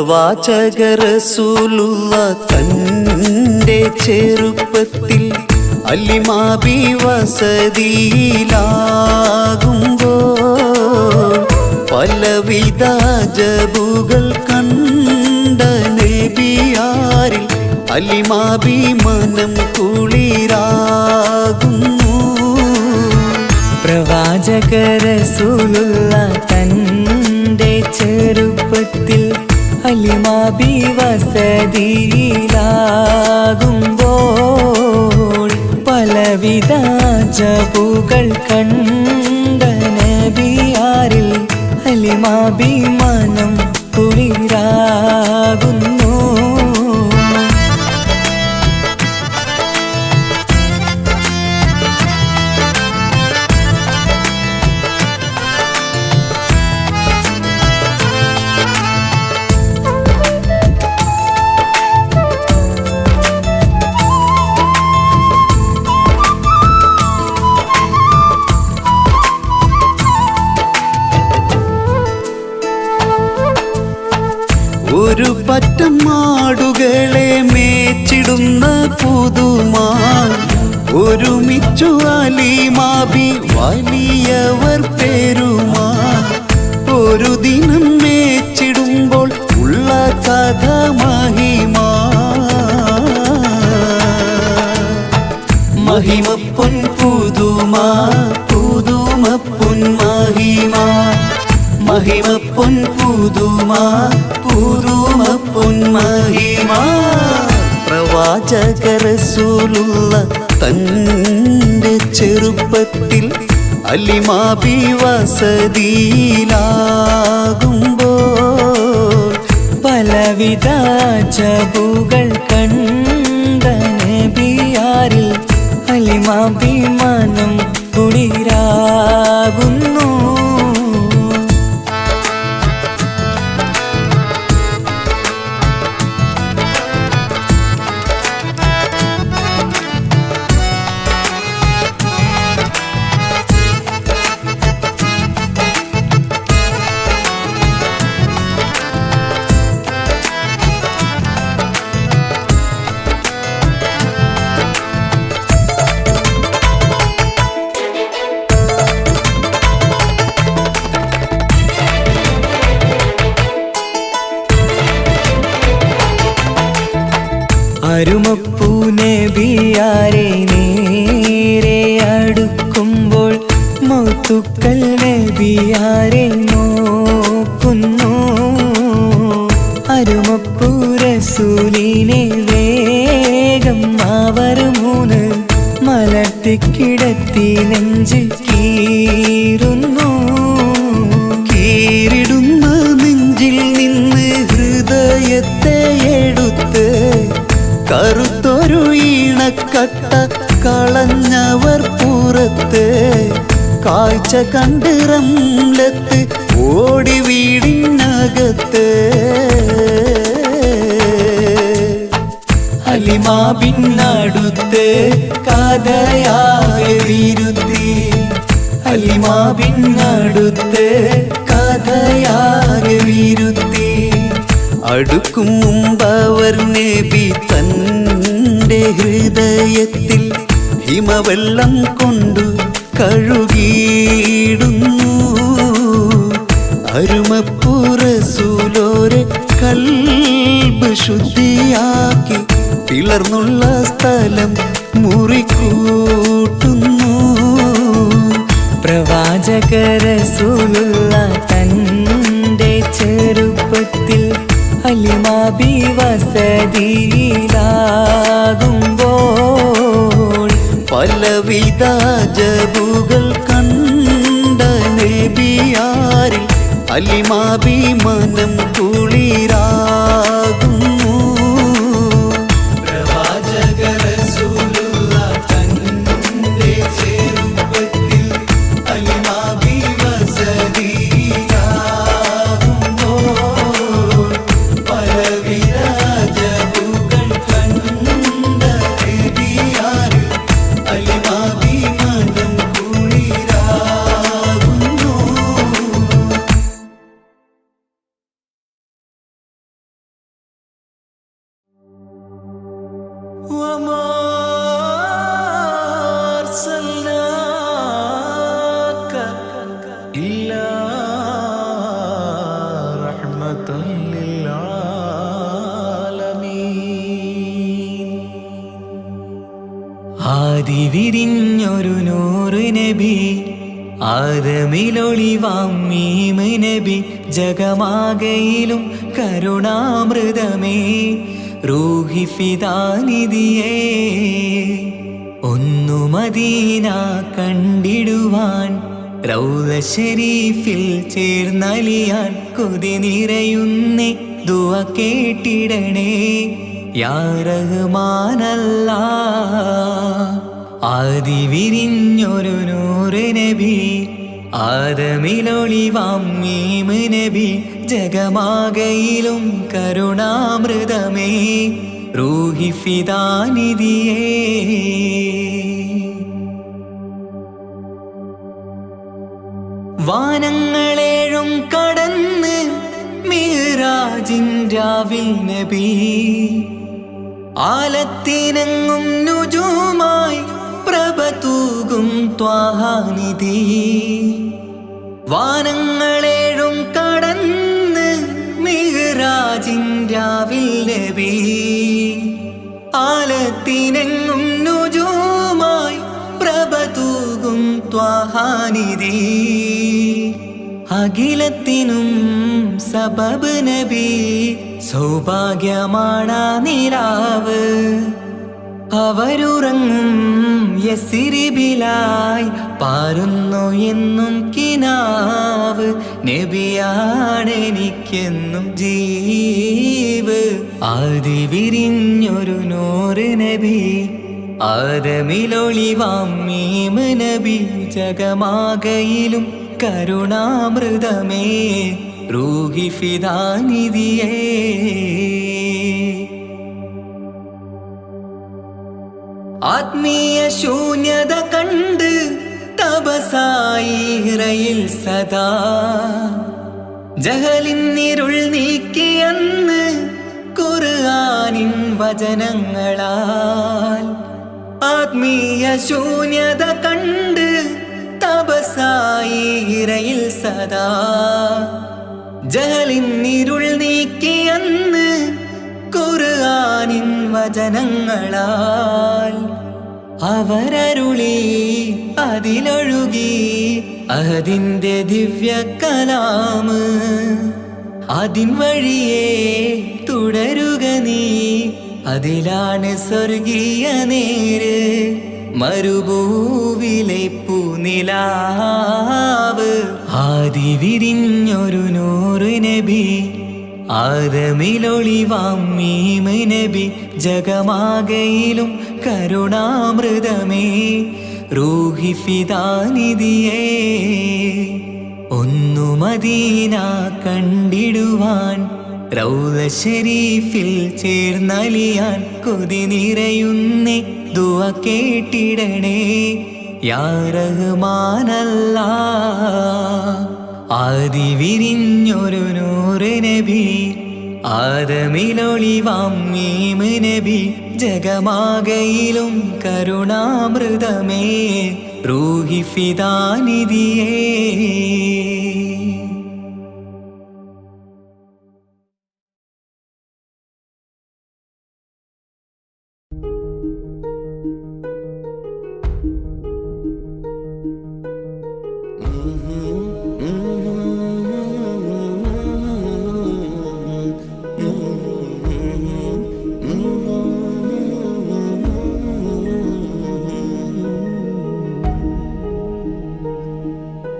പ്രവാചക റസൂലുള്ള തൻ്റെ ചെറുപ്പത്തിൽ അലിമാബി വസതിയിലാകുമ്പോൾ പലവിധ ജബുകൾ കണ്ട നബിയാരിൽ അലിമാബി മനം കുളിരാകുന്നു. പ്രവാചക റസൂലുള്ള തൻ്റെ ചെറുപ്പത്തിൽ അലിമാബി വസതിയിലാകുമ്പോൾ പലവിധ ജബുകൾ കണ്ട നബിയാരിൽ അലിമാബി മനം കുളിരാകുന്നു. ഒരു പറ്റം മാടുകളെ മേച്ചിടുന്ന പുതുമാ ഒരുമിച്ചു അലിമാബി വലിയവർ പേരുമാ ഒരു ദിനം മേച്ചിടുമ്പോൾ ഉള്ള കഥ മഹിമാ മഹിമപ്പൊൻ പുതുമാ പുതുമപ്പൊൻ മഹിമാ മഹിമപ്പൊൻ പുതുമാ പുതുമപ്പൊൻ മഹിമാ. പ്രവാചക റസൂലുള്ള തൻ്റെ ചെറുപ്പത്തിൽ അലിമാബി വസതിയിലാകുമ്പോൾ പലവിധ ജബുകൾ കണ്ട നബിയാരിൽ അലിമാബി മനം കുളിരാകുന്നു. അരുമപ്പൂ നബിയാരെ നേരെ അടുക്കുമ്പോൾ മൗത്തുക്കൾ നബിയാരെ നോക്കുന്നു. അരുമപ്പൂ റസൂലിനെ വേഗം അവർ മൂന്ന് മലർത്തിക്കിടത്തി നെഞ്ച് കീറുന്നു. കീറിടുന്ന നെഞ്ചിൽ നിന്ന് ഹൃദയത്തെ എടുത്ത് കറുത്തൊരു ഈണക്കട്ട കളഞ്ഞവർ പുറത്ത് കാഴ്ച കണ്ട് റംലത്ത് ഓടി വീടിനകത്ത് അലിമാബിനടുത്ത് കഥയാകെ വിരുത്തി അലിമാബിനടുത്ത് കഥയാകെ വിരുത്തി അടുക്കും മുമ്പവർ നബി തൻ്റെ ഹൃദയത്തിൽ ഹിമവെള്ളം കൊണ്ടു കഴുകിയിടുന്നു. അരുമപ്പൂ റസൂലോരെ കൽബ് ശുദ്ധിയാക്കി പിളർന്നുള്ള സ്ഥലം മുറിക്കൂട്ടുന്നു. പ്രവാചക റസൂലുള്ള തൻ്റെ ചെറുപ്പത്തിൽ അലിമാബി വസതിയിലാകുമ്പോൾ പലവിധ ജബുകൾ കണ്ട നബിയാരിൽ അലിമാബി മനം കുളിരാകുന്നു. പ്രവാചക റസൂലുള്ള തൻ്റെ ചെറുപ്പത്തിൽ അലിമാബി വസതിയിലാകുമ്പോൾ പലവിധ ജബുകൾ കണ്ട നബിയാരിൽ അലിമാബി മനം കുളിരാകുന്നു. ആദി വിരിഞ്ഞൊരു നൂറ് നബി ആദമിലൊളിവാം മീമ് നബി ജഗമാകയിലും കരുണാമൃതമേ റൂഹി ഫിദാനിധിയേ ഒന്നു മദീന കണ്ടിടുവാൻ റൗള ശരീഫിൽ ചേർന്നലിയാൻ കൊതി നിറയുന്നേ ദുആ കേട്ടിടണേ യാ റഹ്മാനല്ലാ ആദി വിരിഞ്ഞൊരു നൂറ് നബി ആദമിലൊളിവാം മീമ് നബി ജഗമാകയിലും കരുണാമൃതമേ റൂഹി ഫിദാനിധിയേ വാനങ്ങളേഴും കടന്ന് മിഅ്റാജിൻ രാവിൽ നബി ആലത്തിനങ്ങും നുജൂമായി പ്രഭ തൂകും ത്വാഹാനിധി വാനങ്ങളേഴും കടന്ന് മിഅ്റാജിൻ രാവിൽ നബി ആലത്തിനെങ്ങും നുജൂമായി പ്രഭ തൂകും ത്വാഹാനിധി അഖിലത്തിനും സബബ് നബി സൗഭാഗ്യമാണ നിലാവ് അവരുറങ്ങും യസിരിബിലായി പാരുന്നു എന്നും കിനാവ് നബിയാണെനിക്കെന്നും ജീവ് ആദി വിരിഞ്ഞൊരു നൂറ് നബി ആദമിലൊളിവാം മീമ് നബി ജഗമാകയിലും കരുണാമൃതമേ റൂഹി ഫിദാനിധിയേ ആത്മീയ ശൂന്യത കണ്ട് തപസായി ഇറയിൽ സദാ ജഹലിന്നിരുൾ നീക്കിയന്ന് ഖുർആനിൻ വചനങ്ങളാൽ ആത്മീയ ശൂന്യത കണ്ട് തപസായി ഇറയിൽ സദാ ജഹലിന്നിരുൾ നീക്കിയന്ന് ഖുർആനിൻ വചനങ്ങളാൽ അവരരുളി അതിലൊഴുകി അതിൻ്റെ ദിവ്യ കലാമ് അതിൻ വഴിയേ തുടരുക നീ അതിലാണ് സ്വർഗീയ നേര് മരുഭൂവിലെ പൂനിലാവ് ആദി വിരിഞ്ഞൊരു നൂറ് നബി ആദമിലൊളിവാം മീമ് നബി ജഗമാകയിലും കരുണാമൃതമേ റൂഹി ഫിദാനിധിയേ ഒന്നു മദീന കണ്ടിടുവാൻ റൗള ശരീഫിൽ ചേർന്നലിയാൻ കൊതി നിറയുന്നേ ദുആ കേട്ടിടണേ യാ റഹ്മാനല്ലാ ആദി വിരിഞ്ഞൊരു നൂറ് നബി ആദമിലൊളിവാം മീമ് നബി ജഗമാകയിലും കരുണാമൃതമേ റൂഹി ഫിദാനിധിയേ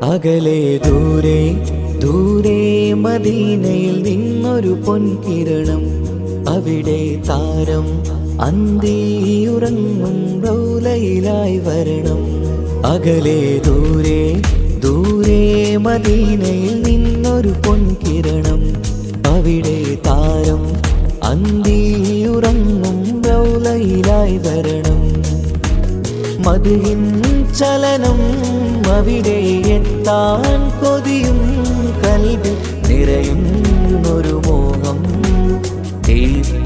അകലെ ദൂരെ ദൂരെ മദീനയിൽ നിന്നൊരു പൊൻകിരണം അവിടെ താരം അന്തിയുറങ്ങും റൗലയിലായി വരണം അകലെ ദൂരെ ദൂരെ മദീനയിൽ നിന്നൊരു പൊൻകിരണം അവിടെ താരം അന്തിയുറങ്ങും റൗലയിലായി വരണം മദിഹിൻ ചലനം അവിടെ എത്താൻ കൊതിയും കൽബിൽ നിറയുന്നൊരു മോഹം തീർത്തിടുയാരാഹിമേ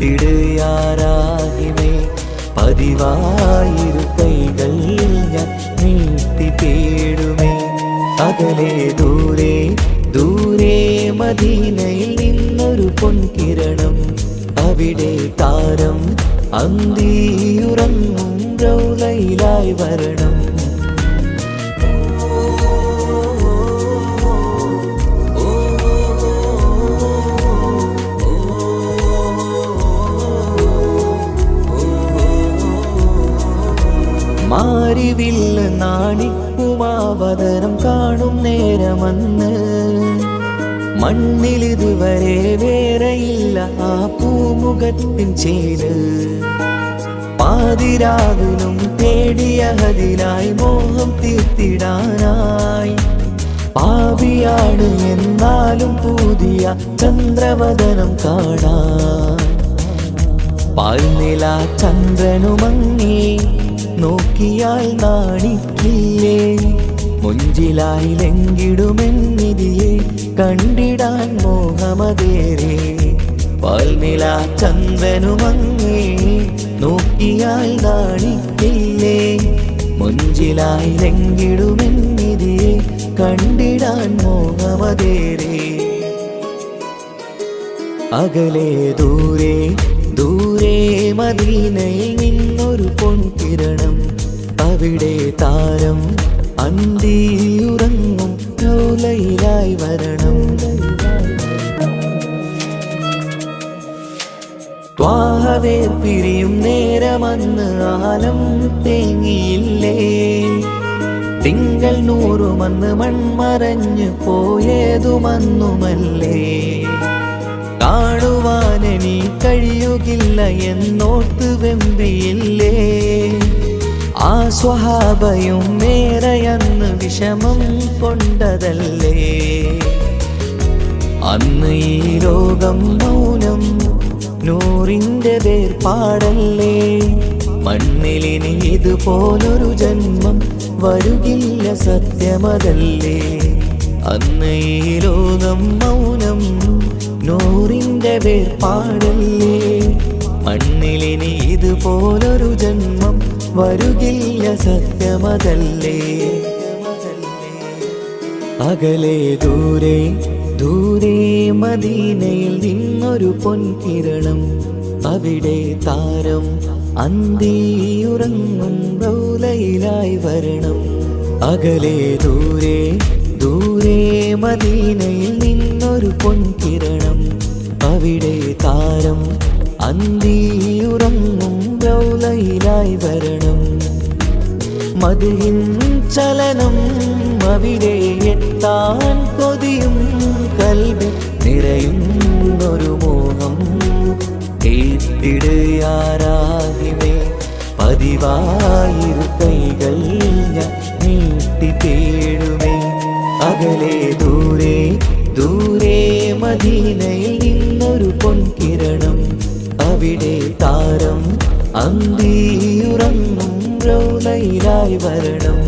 പതിവായിരു കൈകൾ ഞാൻ നീട്ടി തേടുമേ അകലെ ദൂരെ ദൂരെ മദീനയിൽ നിന്നൊരു പൊൻകിരണം അവിടെ താരം അന്തിയുറങ്ങും റൗളയിലായി വരണം. മാരിവില്ല് നാണിക്കുമാവതരം കാണും നേരമന്ന് മണ്ണിലിതുവരെ വേറെയില്ല ആ പൂമുഖത്തിൻ ചേര്. പാതിരാവിലും തേടിയ ഹദിനായി മോഹം തീർത്തിടാനായി പാപിയാണ് എന്നാലും പുതിയ ചന്ദ്രവദനം കാണാൻ. പാൽനില ചന്ദ്രനുമങ്ങി നോക്കിയാൽ നാണിക്കില്ലേ മുഞ്ചിലായി ലംഘിടുമെന്നിതിയെ കണ്ടിടാൻ മോഹമതേരെ. പാൽനില ചന്ദ്രനുമങ്ങി നോക്കിയാൽ നാണിക്കില്ലേ മുഞ്ചിലായി ലംഘിടുമെന്നിതിയെ കണ്ടിടാൻ മോഹമതേരെ. അകലെ ദൂരെ ദൂരെ മദീനയിൽ നിന്നൊരു പൊൻകിരണം. അവിടെ താരം അന്തിയുറങ്ങും റൗളയിലായി വരണം. ത്വാഹവേ പിരിയും നേരമന്ന് ആലം തേങ്ങിയില്ലേ. തിങ്കൾ നൂറുമന്ന് മൺമറഞ്ഞു പോയതുമന്നുമല്ലേ. കാണുവാനെനി കഴിയുകില്ല എന്നോർത്ത് വെമ്പിയില്ലേ. ആ സ്വഹാബയും മേറയന്ന് വിഷമം കൊണ്ടതല്ലേ. അന്ന് ഈ ലോകം മൗനം നൂറിൻ്റെ വേർപാടല്ലേ. മണ്ണിലിനി ഇതുപോലൊരു ജന്മം വരുകില്ല സത്യമതല്ലേ. അന്ന് ഈ ലോകം മൗനം നൂറിൻ്റെ വേർപാടല്ലേ. മണ്ണിലിനി ഇതുപോലൊരു ജന്മം വരുകില്ല സത്യമതല്ലേ. അകലെ ദൂരെ ദൂരെ മദീനയിൽ നിന്നൊരു പൊൻകിരണം. അവിടെ താരം അന്തിയുറങ്ങും റൗളയിലായി വരണം. അകലെ ദൂരെ ദൂരെ മദീനയിൽ നിന്നൊരു പൊൻകിരണം. അവിടെ താരം അന്തിയുറങ്ങും റൗളയിലായി വരണം. മദ്ഹിൻ ചലനം അവിടെ എത്താൻ കൊതിയും കൽബിൽ നിറയുന്നൊരു മോഹം. കേട്ടിടയാരാഹിമേ പതിവായിരു കൈകൾ ഞാൻ നീട്ടി തേടുമേ. അകലെ ദൂരെ ദൂരെ മദീനയിൽ നിന്നൊരു പൊൻകിരണം. അവിടെ താരം അന്തിയുറങ്ങും റൗളയിലായി വരണം.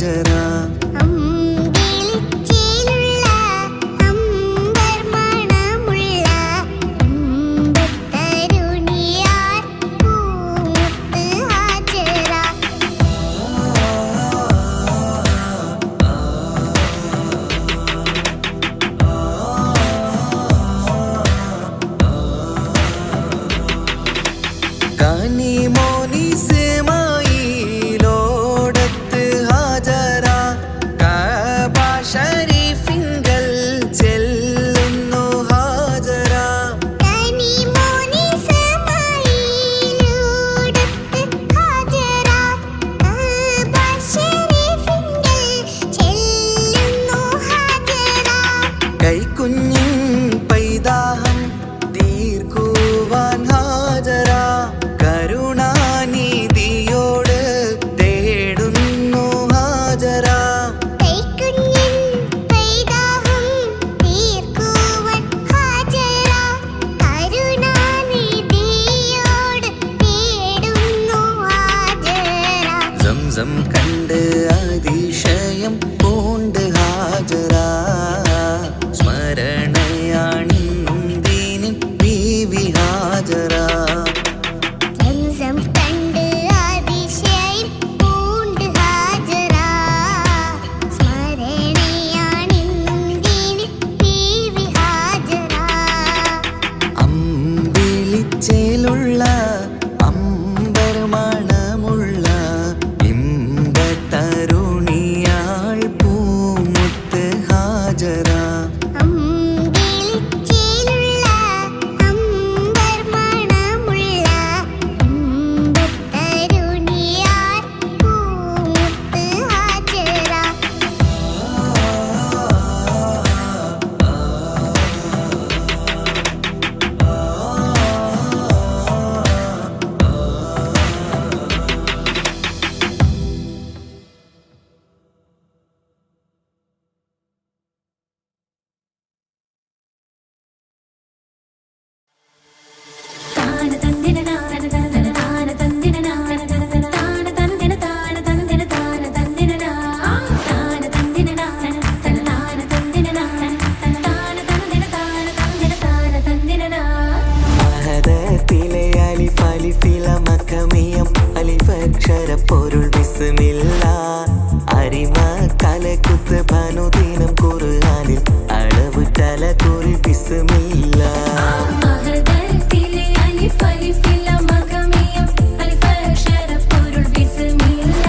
ഹാജറ അമ്പിളിച്ചേലുള്ള അമ്പർ മണമുള്ള അമ്പത്തരുണിയാർ പൂമുത്ത് ഹാജറ കനി മോനിസമായിലോടത്ത് ഹാജറ കഅബ ശരീഫിങ്കൽ ചെല്ലുന്നു ഹാജറ കനിമോനി സമായിലൂടത്ത് ഹാജറ കഅബ ശരീഫിങ്കൽ ചെല്ലുന്നു ഹാജറ കൈക്കുഞ്ഞിൻ പൈതാഹം തീർക്കുവാൻ ഹാജറ കരുണാനിധിയോട് തേടുന്നു ഹാജറ കൈക്കുഞ്ഞിൻ പൈതാഹം തീർക്കുവാൻ ഹാജറ കരുണാനിധിയോട് തേടുന്നു ഹാജറ സംസം കണ്ട് അതിശയം പൂണ്ട് ഹാജറ സ്മരണയാണിന്നും ദീനിൻ ബീവി ഹാജറ സംസം കണ്ട് അതിശയം പൂണ്ട് ഹാജറ സ്മരണയാണിന്നും ദീനിൽ ബീവി ഹാജറ അമ്പിളിച്ചേലുള്ള അമ്പർ മണമുള്ള ഇമ്പത്തരുണിയാൾ പൂമുത്ത് ഹാജറ അമ്പിളിച്ചേലുള്ള അമ്പർ മണമുള്ള അമ്പത്തരുണിയാർ പൂമുത്ത് ഹാജറ മഹദത്തിലെ അലിഫ് അലിഫില മഖമിയം അലിഫക്ഷര പൊരുൾ ബിസ്മില്ല അരിമ തലകുത്ത് ബനുദിനം ഖുർആനിൽ അളവ് തലകുറി ബിസ്മില്ല മഹദത്തിലെ അലിഫ് അലിഫില മഖമിയം അലിഫക്ഷര പൊരുൾ ബിസ്മില്ല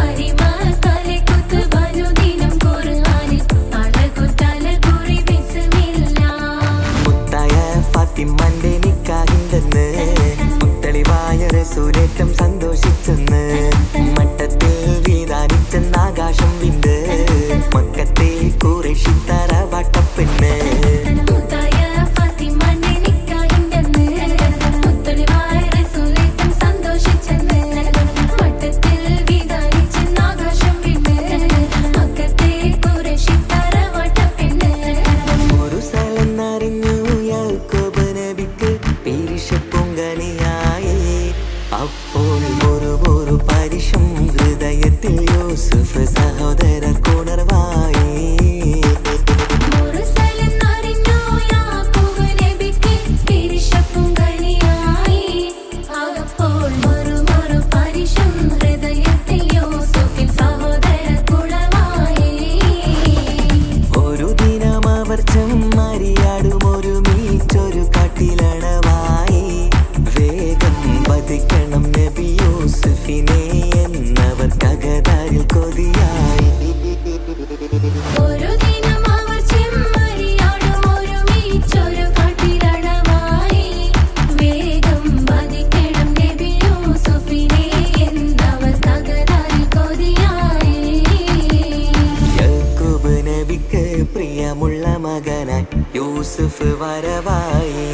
അരിമ തലകുത്ത് ബനുദിനം ഖുർആനിൽ അളവ് തലകുറി ബിസ്മില്ല മുത്തായ ഫാത്തിമന്റെ നിക്കാഹിന്റെന്ന് മുത്തളിവായ റസൂലേറ്റം സന്തോഷിച്ചെന്ന് മട്ടത്തിൽ വീതാനിച്ചെന്ന് ആകാശം വിണ്ട് മക്കത്തെ കുറേശി തറവാട്ടപ്പെണ്ണ് മുത്തായ ഫാത്തിമന്റെ നിക്കാഹിന്റെന്ന് മുത്തലിവായ റസൂലേറ്റം സന്തോഷിച്ചെന്ന് മട്ടത്തിൽ വിധാനിച്ചെന്ന് ആകാശം വിണ്ട് മക്കത്തെ ഖുറൈശി തറവാട്ടപ്പെണ്ണ് ഒരു സ്ഥലന്നറിഞ്ഞു യാക്കോബ് നബിക്ക് പേരിഷപ്പൊങ്കലിയായി അപ്പോൾ ഒരു പരിശം ഹൃദയത്തിൽ യൂസുഫ് സഹോദരർ കുണർവായി ഒരു സ്ഥലം അറിഞ്ഞു യാക്കോബ് നബിക്ക് പിരിശപ്പുങ്കലിയായി അപ്പോൾ ഒരു പരിശം ഹൃദയത്തിൽ യൂസുഫിൻ സഹോദര കുളമായി ഒരു ദിനം അവർ ചെമ്മരിയാടും ഒരുമിച്ചൊരു കാട്ടിലണവായി വേഗം വധിക്കണം നബി യൂസുഫിനെ എന്നവർ കകതാരിൽ കൊതിയായി ഒരു ദിനം അവർ ചെമ്മരിയാടും ഒരുമിച്ചൊരു കാട്ടിലണവായി വേഗം വധിക്കണം നബി യൂസുഫിനെ എന്നവർ തകരാറിൽ കൊതിയായി യാക്കൂബ് നബിക്ക് പ്രിയമുള്ള മകനായി യൂസുഫ് വരവായി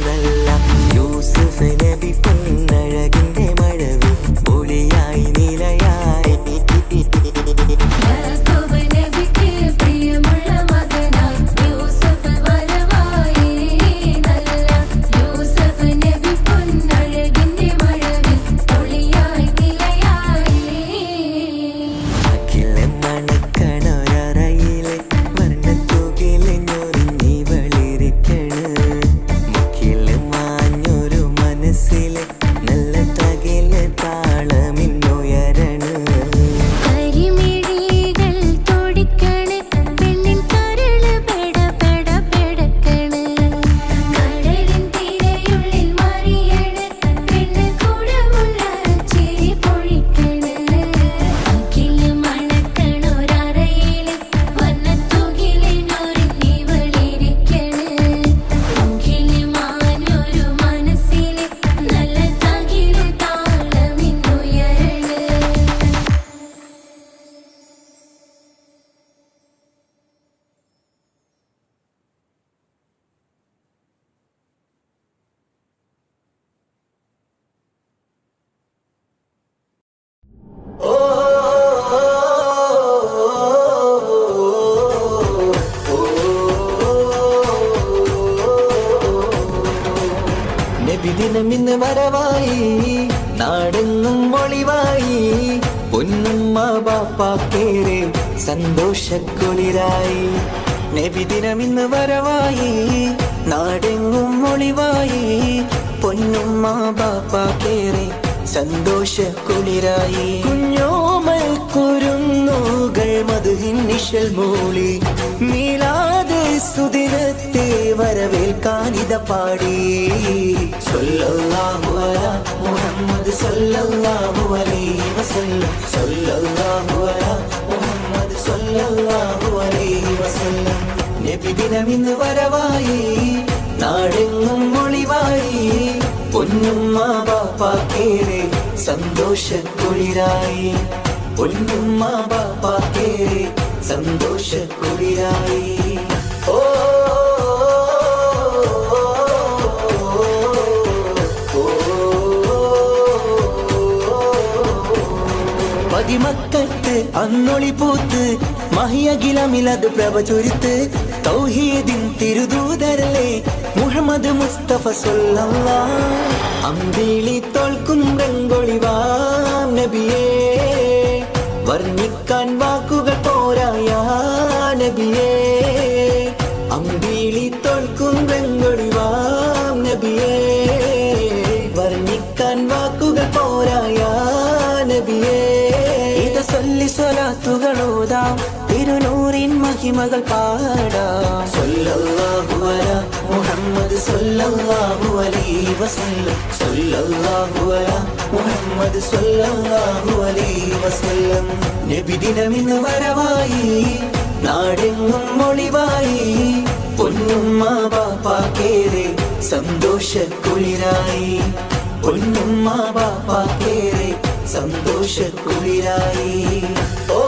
നല്ല യൂസുഫ് നബി പൊന്നഴകിന്റെ മഴവിൽ ഒളിയായി നിലയായി യാക്കോബ് നബിക്ക് പ്രിയമുള്ള മകനായി യൂസുഫ് വരവായി നല്ല യൂസുഫ് നബി പൊന്നഴകിന്റെ മഴവിൽ ഒളിയായി നിലയായി വരവായി നാടെങ്ങും ഒളിവായി പൊന്നുമ്മ ബാപ്പാക്കേറെ സന്തോഷക്കുളിരായി നബിദിനമിന്ന് വരവായി നാടെങ്ങും ഒളിവായി പൊന്നുമ്മ ബാപ്പാക്കേറെ സന്തോഷക്കുളിരായി കുഞ്ഞോമൽ കുരുന്നുകൾ മധുഹിൻ നിശൽ മൂളി മീലാദ് സുദിനത്തെ വരവേൽക്കാനിത പാടി സല്ലല്ലാഹു അലാ മുഹമ്മദ് സല്ലല്ലാഹു അലൈഹി വസല്ലം സല്ലല്ലാഹു അലാ മുഹമ്മദ് സല്ലല്ലാഹു അലൈഹി വസല്ലം നബിദിനമിന്ന് വരവായി നാടെങ്ങും ഒളിവായി പൊന്നുമ്മ ബാപ്പാക്കേറെ സന്തോഷക്കുളിരായി പൊന്നുമ്മ ബാപ്പാക്കേറെ സന്തോഷക്കുളിരായി ഓ പതിമക്കത്ത് അന്നൊളി പൂത്ത് മഹിയകിലമിലത് പ്രഭ ചൊരിത്ത് തൗഹീദിൻ തിരുദൂതരല്ലേ മുഹമ്മദ് മുസ്തഫ സല്ലല്ലാഹ് അമ്പിളി തോൽക്കും രംഗൊളിവാം നബിയേ വർണ്ണിക്കാൻ വാക്കുകൾ പോരായ നബിയേ അമ്പിളി തോൽക്കും രംഗൊളിവാം നബിയേ വർണ്ണിക്കാൻ വാക്കുകൾ പോരായ നബിയേ ഇത് ചൊല്ലി സ്വലാത്തുകളോതാം തിരുനൂറിൻ മഹിമകൾ പാടാം സല്ലല്ലാഹു അലാ മുഹമ്മദ് സല്ലല്ലാഹു അലൈഹി വസല്ലം സല്ലല്ലാഹു അലാ മുഹമ്മദ് സല്ലല്ലാഹു അലൈഹി വസല്ലം നബിദിനമിന്ന് വരവായി നാടെങ്ങും ഒളിവായി പൊന്നുമ്മ ബാപ്പാക്കേറെ സന്തോഷക്കുളിരായി പൊന്നുമ്മ ബാപ്പാക്കേറെ സന്തോഷക്കുളിരായി ഓ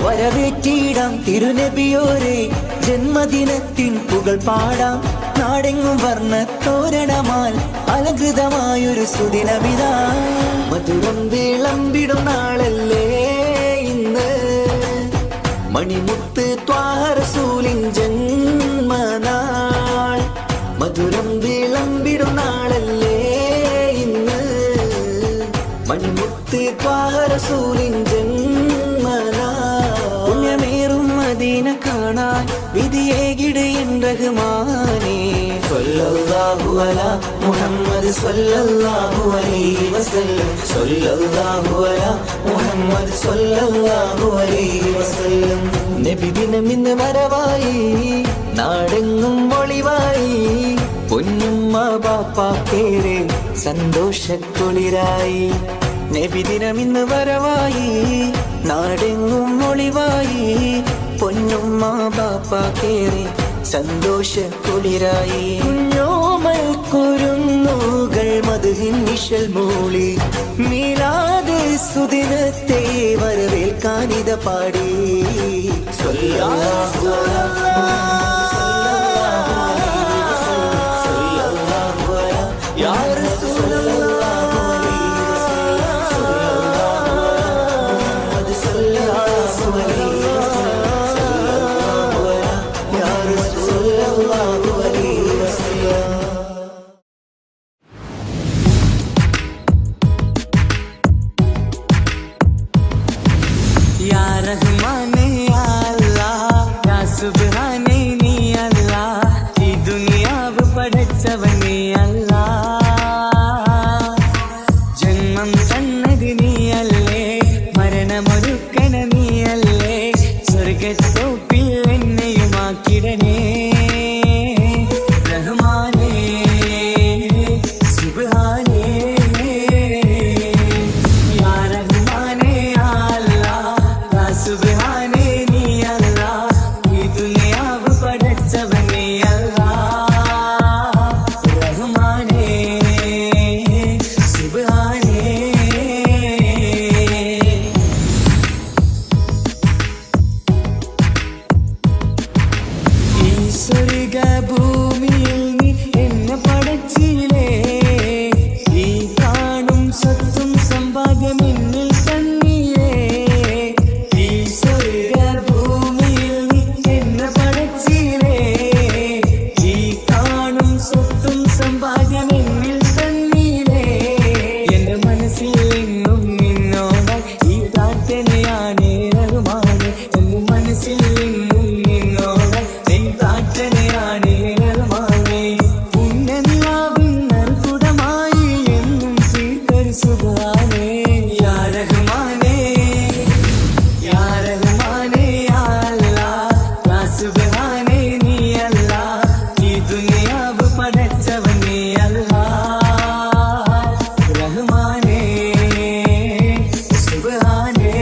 വരവേറ്റിടാം തിരുനബിയോരെ ജന്മദിനത്തിൻ പുകൾ പാടാം നാടെങ്ങും വർണ്ണത്തോരണമാൽ അലങ്കൃതമായൊരു സുദിനമിതാ മധുരം വിളമ്പിടും നാളല്ലേ ഇന്ന് മണിമുത്ത് ത്വാഹ റസൂലിൻ ജന്മനാൾ മധുരം വിളമ്പിടും നാളല്ലേ ഇന്ന് മണിമുത്ത് ത്വാഹ റസൂലിൻ പുണ്യമേറും മദീന കാണാൻ വിധിയേകിട് എൻ റഹ്മാനേ സല്ലല്ലാഹു അലാ മുഹമ്മദ് സല്ലല്ലാഹു അലൈഹി വസല്ലം സല്ലല്ലാഹു അലാ മുഹമ്മദ് സല്ലല്ലാഹു അലൈഹി വസല്ലം നബിദിനമിന്ന് വരവായി നാടെങ്ങും ഒളിവായി പൊന്നുമ്മ ബാപ്പാക്കേറെ സന്തോഷക്കുളിരായി നബിദിനമിന്ന് വരവായി നാടെങ്ങും ഒളിവായി പൊന്നുമ്മ ബാപ്പാക്കേറെ സന്തോഷക്കുളിരായി കുഞ്ഞോമൽ കുരുന്നുകൾ മധുഹിൻ നിശൽ മൂളി മീലാദ് സുദിനത്തെ വരവേൽക്കാനിത പാടി സല്ലല്ലാഹു അലാ യാ റസൂലല്ലാഹ് പടച്ചവൻ നീ അല്ലാ റഹ്മാനേ സുബ്ഹാനേ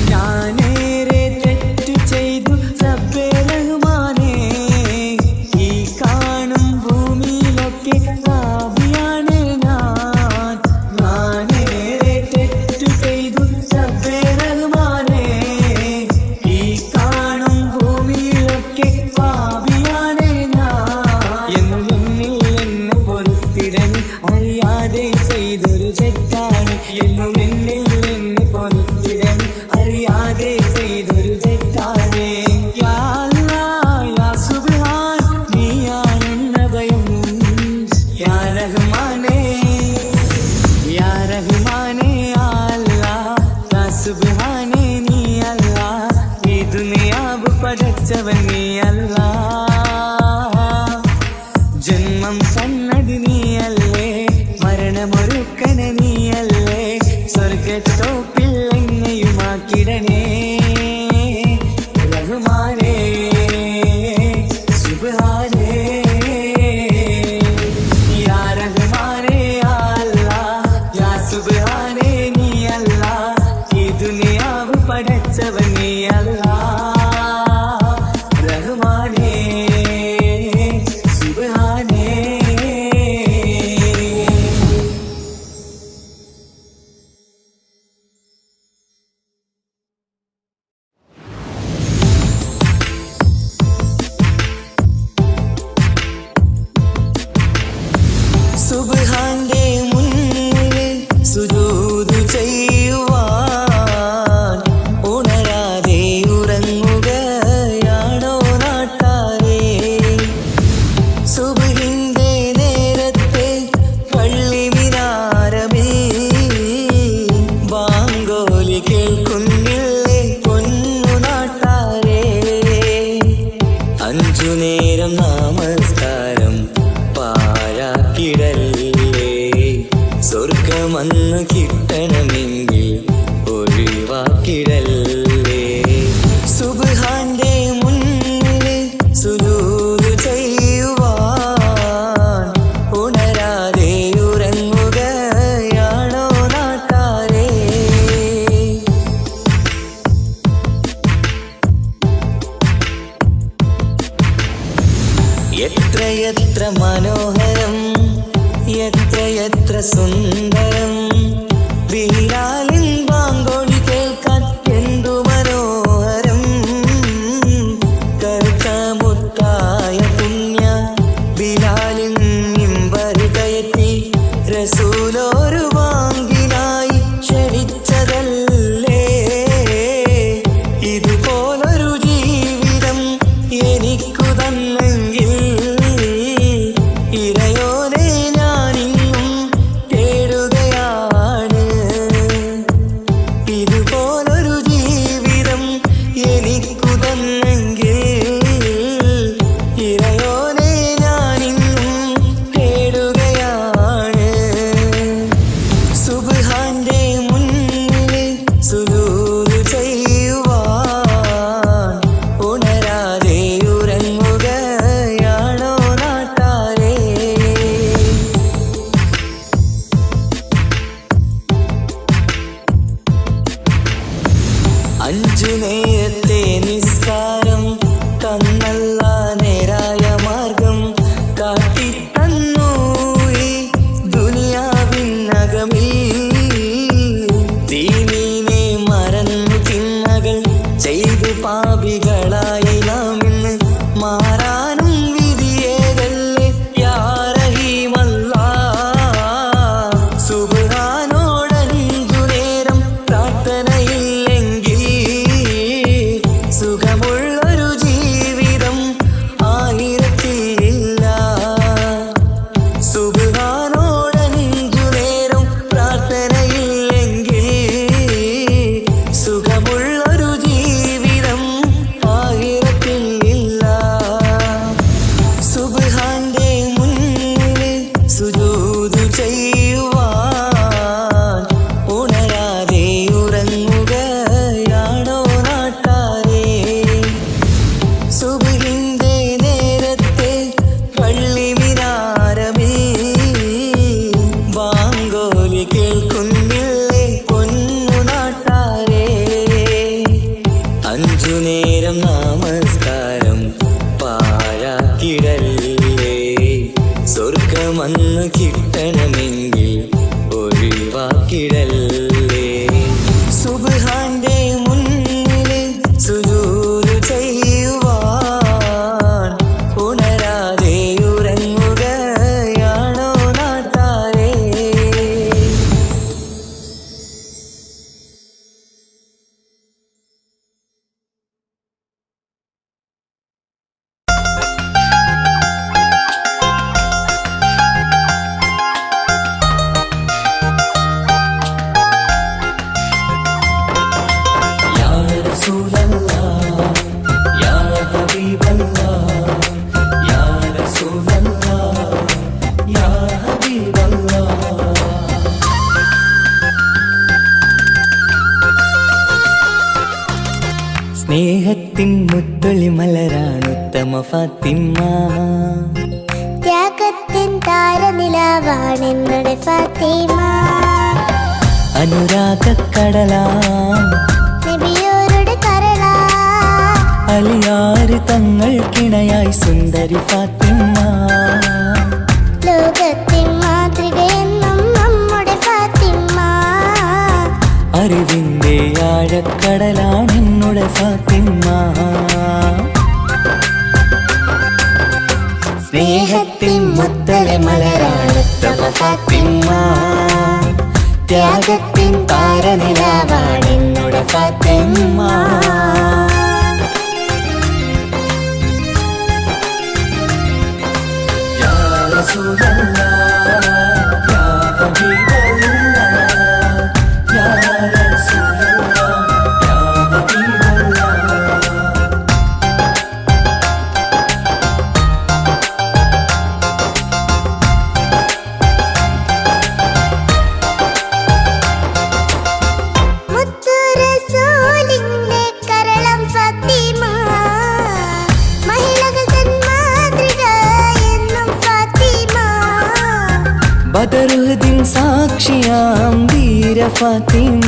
ഞാനേറെ തെറ്റു ചെയ്തു റബ്ബേ റഹ്മാനേ ഈ കാണും ഭൂമിയിലൊക്കെ പാപിയാണ് ഞാനേറെ തെറ്റു ചെയ്തു റബ്ബേ റഹ്മാനേ ഈ കാണും ഭൂമിയിലൊക്കെ പാപിയാണ് എന്നുമെന്നിൽ എന്നെ പൊറുത്തിടൻ അറിയാതെ ചെയ്തൊരു തെറ്റാണ് എന്നുമെന്നിൽ എന്നെ പൊറുത്തിടൻ അറിയാതെ ചെയ്തൊരു തെറ്റാണ് യാ അല്ലാഹ് യാ സുബ്ഹാൻ നീയാണെന്ന ഭയം യാ റഹ്മാനേ യാ റഹ്മാനേ യാ അല്ലാഹ് യാ സുബ്ഹാനേ നീ അല്ലാഹ് ഈ ദുനിയാവ് പടച്ചവൻ നീ അല്ലാഹ് ജന്മം തന്നത് നീയല്ലേ മരണമൊരുക്കണ നീയല്ലേ സ്വർഗത്തോപ്പിൽ എന്നെയുമാക്കിടണേ റഹ്മാനേ സുബ്ഹാനേ യാ റഹ്മാനേ യാ അല്ലാഹ് യാ സുബ്ഹാനേ നീ അല്ലാഹ് ഈ ദുനിയാവ് പടച്ചവൻ നീ അല്ലാഹ് റഹ്മാനേ സുബ്ഹാനേ സുബ്ഹാന്റെ മുന്നിൽ സുജൂദ് ചെയ്യുവാൻ ഉണരാതെ ഉറങ്ങുകയാണോ നാട്ടാരേ സുബ്ഹിന്റെ നേരത്തെ പള്ളി മിനാരമേ ബാങ്കോലി കേൾക്കുന്നില്ലേ പൊന്നു നാട്ടാരേ അഞ്ചു നേരം നമസ്കാരം പാഴാക്കിടല്ലേ സ്വർഗമന്ന് കിട്ടണമെങ്കിൽ ഒഴിവാക്കിടല്ലേ സുബ്ഹാന്റെ മുന്നിൽ സുജൂദ് ചെയ്യുവാൻ ഉണരാതെ ഉറങ്ങുകയാണോ നാട്ടാരേ എത്രയെത്ര മനോഹരം എത്രയെത്ര സുന്ദരം ബിലാലിൻ ബാങ്കോളി കേൾക്കാൻ എന്തു മനോഹരം കറുത്തമുത്തായ പുണ്യ ബിലാലിൻ മിമ്പർ കയറ്റി റസൂലൊരു വാങ്കിനായി ക്ഷണിച്ചതല്ലേ ഇതുപോലൊരു ജീവിതം എനിക്കു തന്നെങ്കിൽ ഇറയോനെ ഞാനിന്നും തേടുകയാണ് ഇതുപോലൊരു ജീവിതം എനിക്കു തന്നെങ്കിൽ ഇറയോനെ ഞാനിന്നും തേടുകയാണ് സുബ്ഹാന്റെ മുന്നിൽ സുജൂദ് ചെയ്യുവാൻ ഉണരാതെ ഉറങ്ങുകയാണോ നാട്ടാരേ അഞ്ചു നേരത്തെ നിസ്കാരം തന്നല്ല നേരായ മാർഗം കാട്ടിത്തന്നു ഈ ദുനിയാവിനകമിൽ ദീനീനെ മറന്നു തിന്മകൾ ചെയ്തു പാപികളായി നാം ഇന്ന് മാറാനും വിധിയേകല്ലേ യാ റഹീമല്ലാഹ് സുബ്ഹാനോടഞ്ചു നേരം പ്രാർത്ഥനയില്ലെങ്കിൽ നേരം നമസ്കാരം പാഴാക്കിടല്ലേ. സ്വർഗമന്ന് കിട്ടണമെങ്കിൽ ഒഴിവാക്കിടല്ലേ. സുബ്ഹാന്റെ മുന്നില് സുജൂദ് ചെയ്യുവാൻ ഉണരാതെ ഉറങ്ങുകയാണോ നാട്ടാരേ? സ്നേഹത്തിൻ മുത്തൊളി മലരാണുത്തമ ഫാത്തിമ. ത്യാഗത്തിൻ താരനിലാവാണെന്നുടെ ഫാത്തിമ. അനുരാഗക്കടലാം നബിയോരുടെ കരളാ. അലിയാറ് തങ്ങൾക്കിണയായി സുന്ദരി ഫാത്തിമ. ലോകത്തിൻ മാതൃകയെന്നും നമ്മുടെ ഫാത്തിമ. അറിവിന്റെ ആഴക്കടലാണെന്നുടെ ഫാത്തിമ. സ്നേഹത്തിൻ മുത്തലെ മലരാണുത്തമ ഫാത്തിമ. ത്യാഗത്തിൻ താരനിലാവാണെന്നുടെ ഫാത്തിമ. യാ റസൂലല്ലാഹ് യാ ഹബീബല്ലാഹ് യാ റസൂലല്ലാഹ് യാ ഹബീബല്ലാഹ്. മുത്തു റസൂലിന്റെ കരളം ഫാത്തിമ. മഹിളകൾ തൻ മാതൃക എന്നും ഫാത്തിമ. ബദറുദ്ദീൻ സാക്ഷിയാം ധീര ഫാത്തിമ.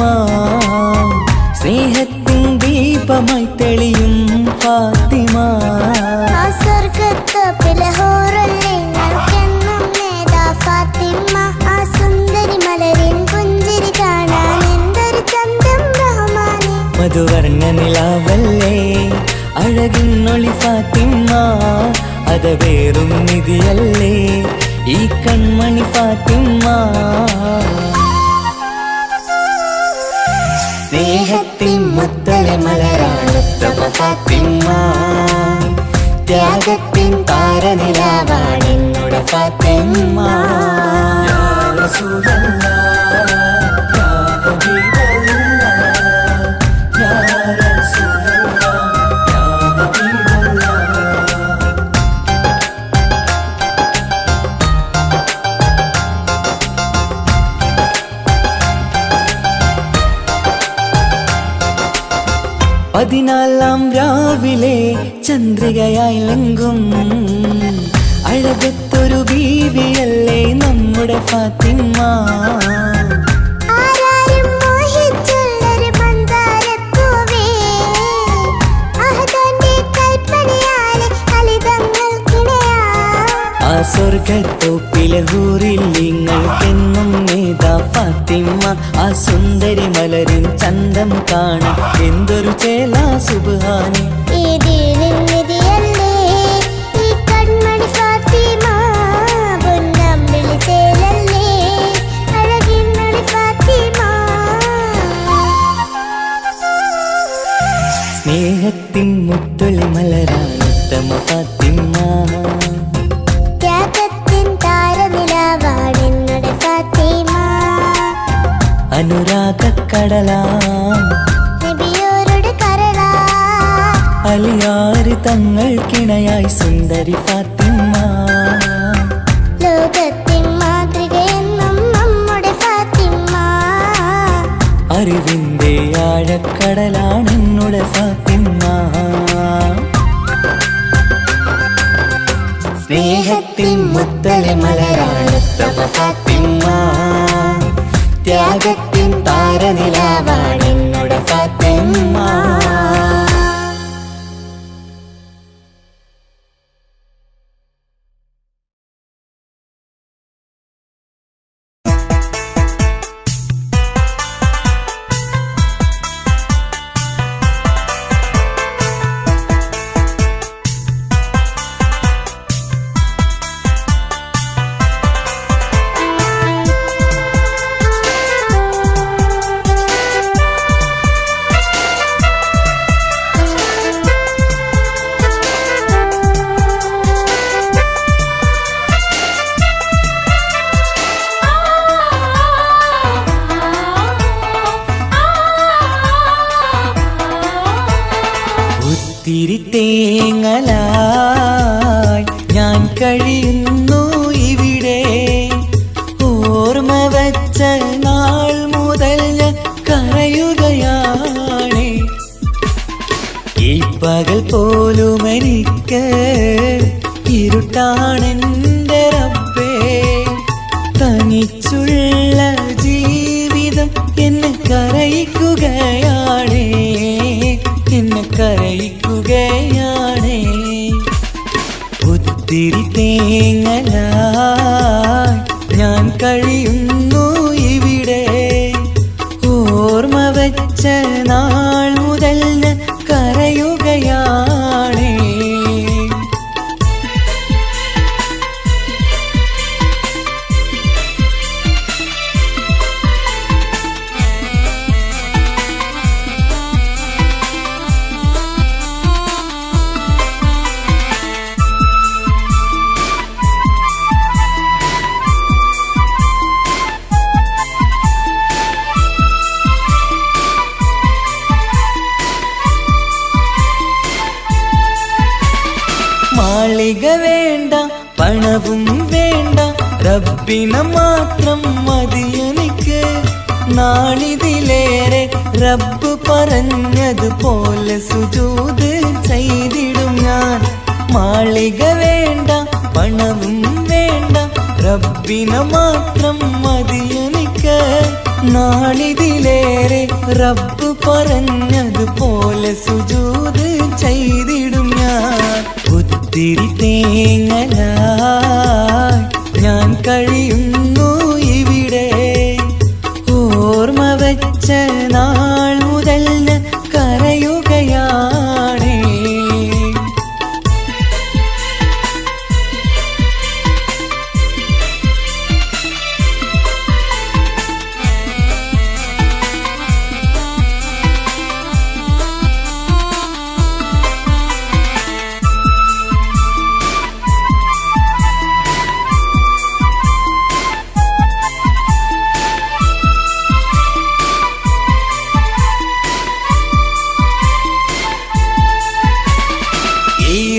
സ്നേഹത്തിൻ ദീപമായി തെളിയും ഫാത്തിമ. ആ സ്വർഗത്തോപ്പിലെ ഹൂറുൽ ഇൽമെന്നും നേതാ ഫാത്തിമ. ആ സുന്ദരി മലരിൻ പുഞ്ചിരി കാണാൻ എന്തൊരു ചന്തം റഹ്മാനെ. മധുവർണ്ണ നിലാവല്ലേ അഴകിന്നൊളി ഫാത്തിമ. അതവേറും നിധിയല്ലേ ഈ കൺമണി ഫാത്തിമ. സ്നേഹത്തിൻ മുത്തലെ മലരാണുത്തമ ഫാത്തിമ. ത്യാഗത്തിൻ താരനിലാവാണെന്നുടെ ഫാത്തിമ. യാ റസൂലല്ലാഹ് യാ ഹബീബല്ലാഹ് യാ റസൂലല്ലാഹ് യാ ഹബീബല്ലാഹ്. പതിനാലാം രാവിലെ ചന്ദ്രികയായി ലങ്കും അഴകത്തൊരു ബീവിയല്ലേ നമ്മുടെ ഫാത്തിമ. ആരാരും മോഹിച്ചുള്ളൊരു മന്ദാരപ്പൂവേ. അഹദന്റെ കൽപ്പനയാലെ അലിതങ്ങൾക്കിണയാ. ആ സ്വർഗത്തോപ്പിലെ ഹൂറിൽ നിങ്ങൾക്കെന്നും നേതാ ഫാത്തിമ. ആ സുന്ദരി മലരിൻ ചന്തം കാണാൻ എന്തൊരു ചേലാ സുബ്ഹാനെ. ഈ ദീനിൻ നിധിയല്ലേ ഈ കൺമണി ഫാത്തിമ. പൊന്നമ്പിളി ചേലല്ലേ അഴകിന്നൊളി ഫാത്തിമ. സ്നേഹത്തിൻ മുത്തൊളി മലരാണുത്തമ ഫാത്തിമ. ത്യാഗത്തിൻ താരനിലാവാണെന്നുടെ ഫാത്തിമ. അനുരാഗക്കടലാം നബിയോരുടെ കരളാ. അലിയാറ് തങ്ങൾക്കിണയായി സുന്ദരി ഫാത്തിമ. ലോകത്തിൻ മാതൃകയെന്നും നമ്മുടെ ഫാത്തിമ. അറിവിന്റെ ആഴക്കടലാണെന്നുടെ ഫാത്തിമ. സ്നേഹത്തിൻ മുത്തലെ മലരാണുത്തമ ഫാത്തിമ. ത്യാഗത്തിൻ താരനിലാവാണെന്നുടെ ഫാത്തിമ. ഒത്തിരി തേങ്ങലായി ഞാൻ കഴിയുന്നു ഇവിടെ. ഓർമ്മ വച്ച നാൾ മുതൽ ഞാൻ കരയുകയാണ്. ഈ പകൽ പോലും എനിക്ക് ഇരുട്ടാണെന്റെ റബ്ബേ. തനിച്ചുള്ള ജീവിതം എന്നെ കരയിക്കുകയാണ്, എന്നെ കരയിക്കുകയാണ്. ഒത്തിരി തേങ്ങലായി ഞാൻ കഴിയുന്നു ഇവിടെ. ഓർമ്മ വച്ച നാൾ മുതൽ ഞാൻ കരയുകയാണ്. മാളിക വേണ്ട, പണവും വേണ്ട, റബ്ബിനെ മാത്രം മതിയെനിക്ക്. നാളിതിലേറെ റബ്ബ് പറഞ്ഞതുപോലെ സുജൂദ് ചെയ്തിടും ഞാൻ. മാളിക വേണ്ട, പണവും വേണ്ട, റബ്ബിനെ മാത്രം മതിയെനിക്ക്. നാളിതിലേറെ റബ്ബ് പറഞ്ഞതുപോലെ സുജൂദ് ചെയ്തിടും ഞാൻ. ഒത്തിരി തേങ്ങലായി ഞാൻ കഴിയുന്നു ഇവിടെ. ഓർമ്മ വച്ച നാൾ മുതൽ ഞാൻ കരയുകയാണ്.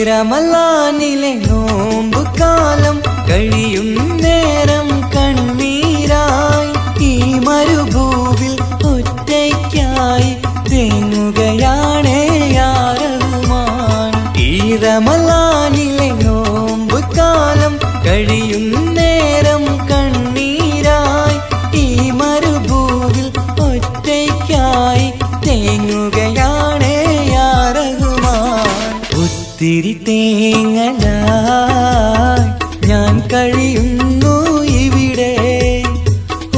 റമളാനിലെ നോമ്പ് കാലം കഴിയും നേരം കണ്ണീരായി ഈ മരുഭൂവിൽ ഒറ്റയ്ക്കായി തേങ്ങുകയാണ് യാ റഹ്മാൻ. ഈ റമളാനിലെ നോമ്പ് കാലം കഴിയും നേരം കണ്ണീരായി ഈ മരുഭൂവിൽ ഒറ്റയ്ക്കായി തേങ്ങുകയാണ് യാ റഹ്മാൻ. ഒത്തിരി തേങ്ങലായി ഞാൻ കഴിയുന്നു ഇവിടെ.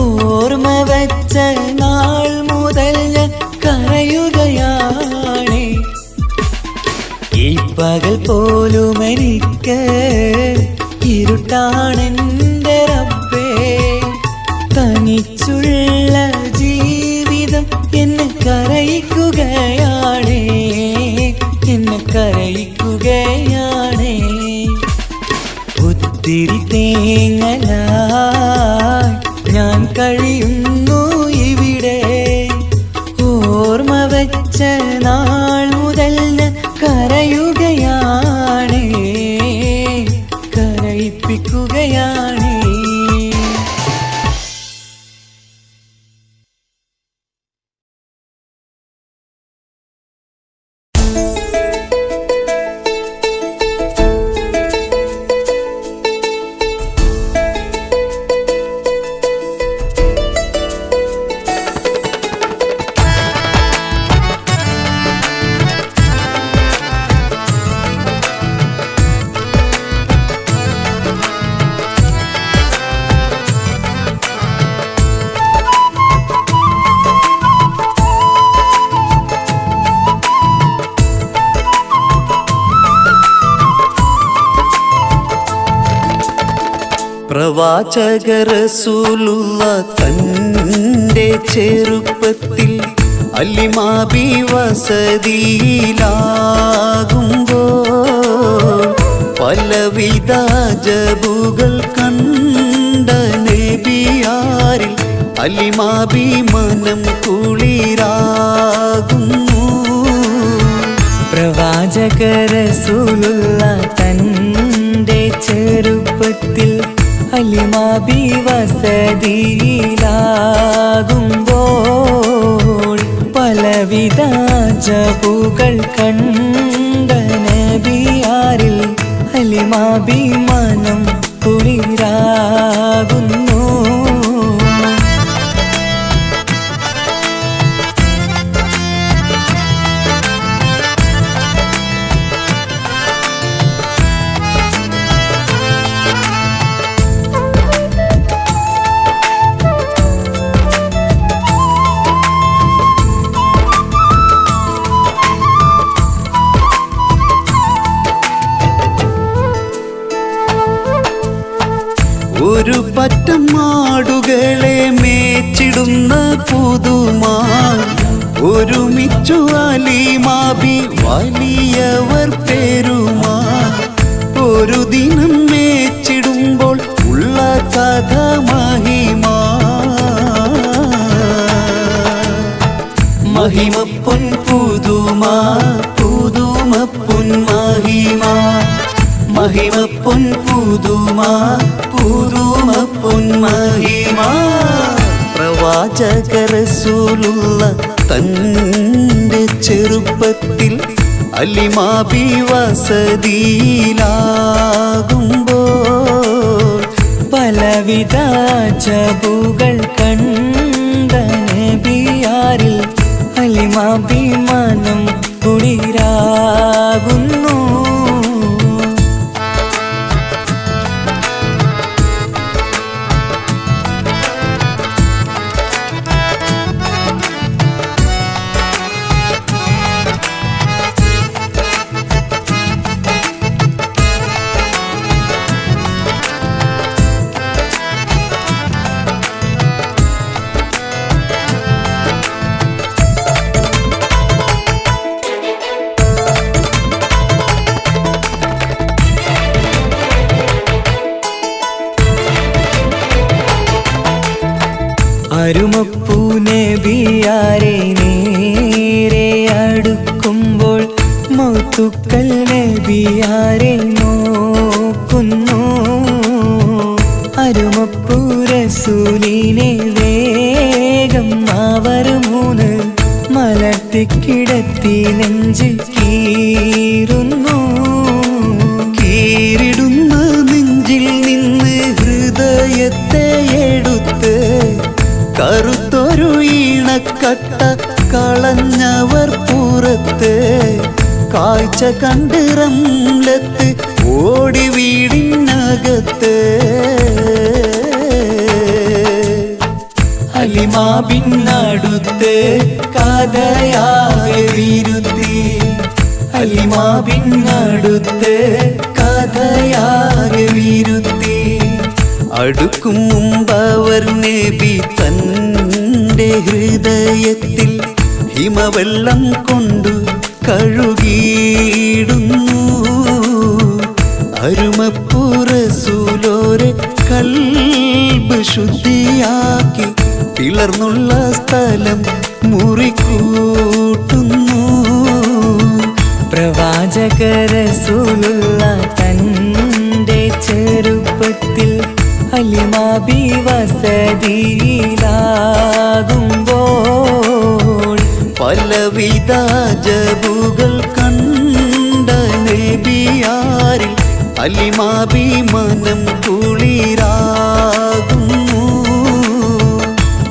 ഓർമ്മ വച്ച നാൾ മുതൽ ഞാൻ കരയുകയാണ്. ഈ പകൽ പോലും എനിക്ക് ഇരുട്ടാണെന്റെ റബ്ബേ. തനിച്ചുള്ള ജീവിതം എന്നെ കരയിക്കുകയാണ്, എന്നെ കരയിക്കുകയാണ്. ഒത്തിരി തേങ്ങലായി ഞാൻ കഴിയുന്നു ഇവിടെ. ഓർമ്മ വച്ച നാൾ മുതൽ ഞാൻ കരയുകയാണ്, കരയിപ്പിക്കുകയാണ്. പ്രവാചക റസൂലുള്ള തന്റെ ചെറുപ്പത്തിൽ അലിമാബി വസതിയിലാകുമ്പോൾ പലവിധ ജബുകൾ കണ്ട നബിയാരിൽ അലിമാബി മനം കുളിരാകുന്നു. പ്രവാചക റസൂലുള്ള തൻ്റെ ചെറുപ്പത്തിൽ ഹലിമാബി വസതിയിലാകുമ്പോൾ പലവിധ ജബുകൾ കണ്ട നബിയാരിൽ ഹലിമാബി മനം കുളിരാകുന്നു. ഒരു പറ്റം മാടുകളെ മേച്ചിടുന്ന പുതുമാ ഒരുമിച്ചു അലിമാബി വലിയവർ പേരുമാ ഒരു ദിനം മേച്ചിടുമ്പോൾ ഉള്ള കഥ മഹിമാ മഹിമപ്പൊൻ പുതുമാ പുതുമപ്പൊൻ മഹിമാ മഹിമപ്പൊൻ പുതുമാ പുതുമപ്പൊൻ മഹിമാ പ്രവാചക റസൂലുള്ള തൻ്റെ ചെറുപ്പത്തിൽ അലിമാബി വസതിയിലാകുമ്പോൾ പലവിധ ജബുകൾ കണ്ട നബിയാരിൽ ഹലിമാബി മനം കുളിരാകുന്നു. അരുമപ്പൂ നബിയാരെ നേരെ അടുക്കുമ്പോൾ മൗത്തുക്കൾ നബിയാരെ നോക്കുന്നു. അരുമപ്പൂ റസൂലിനെ വേഗം അവർ മൂന്ന് മലർത്തിക്കിടത്തി നെഞ്ച് കീറുന്നു. കീറിടുന്ന നെഞ്ചിൽ നിന്ന് ഹൃദയത്തെ എടുത്ത് കറുത്തൊരു ഈണക്കട്ട കളഞ്ഞവർ പുറത്ത് കാഴ്ച കണ്ട് റംലത്ത് ഓടി വീടിനകത്ത് ഹലിമാബിനടുത്ത് കഥയാകെ വിരുത്തി ഹലിമാബിനടുത്ത് കഥയാകെ വിരുത്തി അടുക്കും മുമ്പവർ നബി തൻ്റെ ഹൃദയത്തിൽ ഹിമവെള്ളം കൊണ്ടു കഴുകിയിടുന്നു. അരുമപ്പൂ റസൂലോരെ കൽബ് ശുദ്ധിയാക്കി പിളർന്നുള്ള സ്ഥലം മുറിക്കൂട്ടുന്നു. പ്രവാചക റസൂലുള്ള തൻ്റെ ചെറുപ്പത്തിൽ ഹലിമാബി വസതിയിലാകുമ്പോൾ പലവിധ ജബുകൾ കണ്ട നബിയാരിൽ അലിമാബി മനം കുളിരാകുന്നു.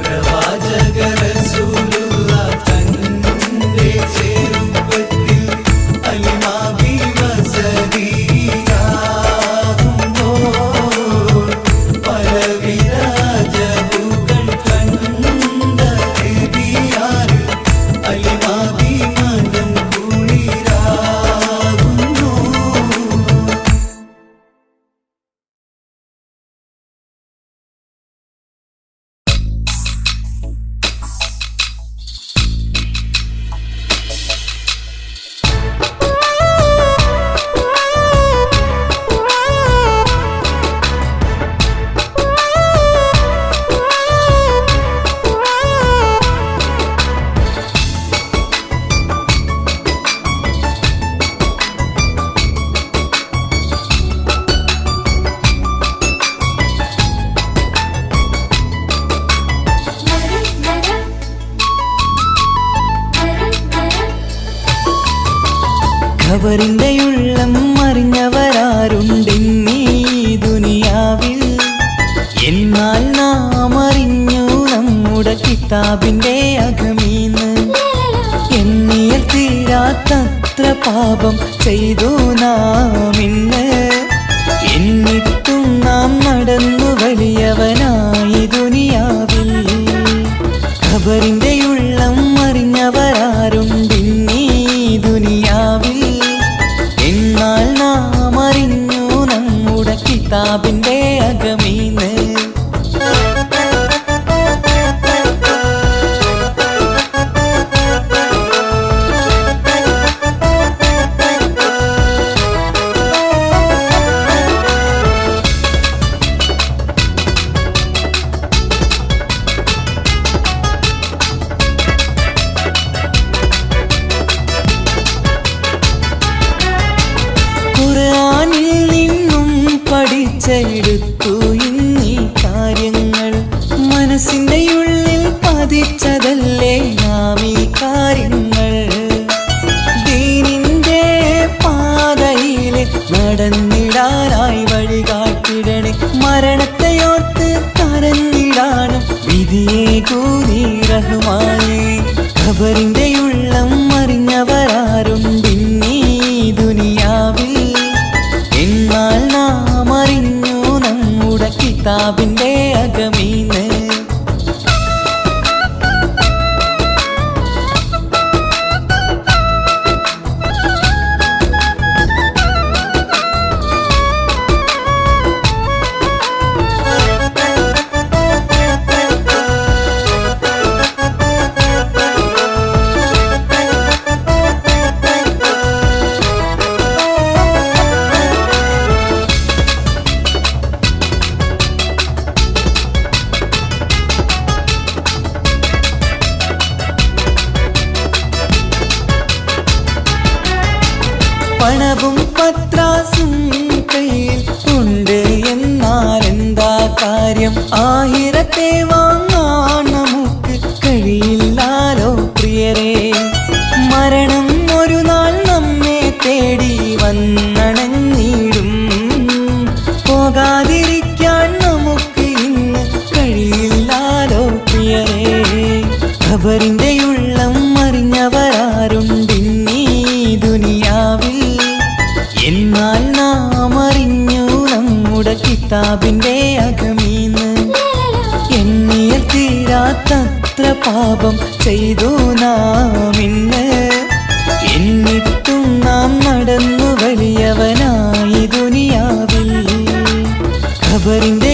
പ്രവാചക റസൂലുള്ള തന്റെ ചെറുപ്പത്തിൽ അലിമാബി വസതിയിലാകുമ്പോൾ പലവിധ ജബുകൾ കണ്ട നബിയാരിൽ അലിമാബി മനം കുളിരാകുന്നു. ഖബറിന്റെ ഉള്ളം അറിഞ്ഞവരാരുണ്ടിന്നീ ദുനിയാവിൽ. എന്നാൽ നാം അറിഞ്ഞു നമ്മുടെ കിതാബിന്റെ അകമീന്ന്. എണ്ണിയൽ തീരാത്തത്ര പാപം ചെയ്തു നാം ഇന്ന്. എന്നിട്ടും നാം നടന്നു വലിയവനായി ദുനിയാവിൽ. ഖബറിന്റെ ഉള്ളം അറിഞ്ഞവരാരുണ്ടിന്നീ ദുനിയാവിൽ. എന്നാൽ നാം അറിഞ്ഞു നമ്മുടെ കിതാബിന്റെ അകമീന്ന്. ഖുർആനിൽ നിന്നും പഠിച്ചെടുത്തു ഇന്നീ കാര്യങ്ങൾ. മനസ്സിന്റെ ഉള്ളിൽ പതിച്ചതല്ലേ നാം ഈ കാര്യങ്ങൾ. ദീനിന്റെ പാതയില് നടന്നിടാനായി വഴികാട്ടിടണേ. മരണത്തെയോർത്ത് കരഞ്ഞിടാനും വിധിയെ കൂടി റഹ്മാനേ. ഖബറിന്റെ ഉള്ളം അറിഞ്ഞവരാരുണ്ടിന്നീ ദുനിയാവിൽ. എന്നാൽ നാം അറിഞ്ഞു നമ്മുടെ കിതാബിന്റെ അകമീന്ന്. പണവും പത്രാസും കയ്യിൽ ഉണ്ട്, എന്നാൽ എന്താ കാര്യം? ആയിരത്തെ വാങ്ങാൻ നമുക്ക് കഴിയില്ലാലോ പ്രിയരേ. മരണം ഒരു നാൾ നമ്മെ തേടി വന്നണഞ്ഞിടും. പോകാതിരിക്കാൻ നമുക്ക് ഇന്ന് കഴിയില്ലാലോ പ്രിയരേ. ഖബറിന്റെ ഉള്ളം അറിഞ്ഞവരാരുണ്ടിന്നീ ദുനിയാവിൽ. എന്നാൽ നാം അറിഞ്ഞു നമ്മുടെ കിതാബിന്റെ അകമീന്ന്. എണ്ണിയൽ തീരാത്തത്ര പാപം ചെയ്തു നാം ഇന്ന്. എന്നിട്ടും നാം നടന്നു വലിയവനായി ദുനിയാവിൽ. ഖബറിന്റെ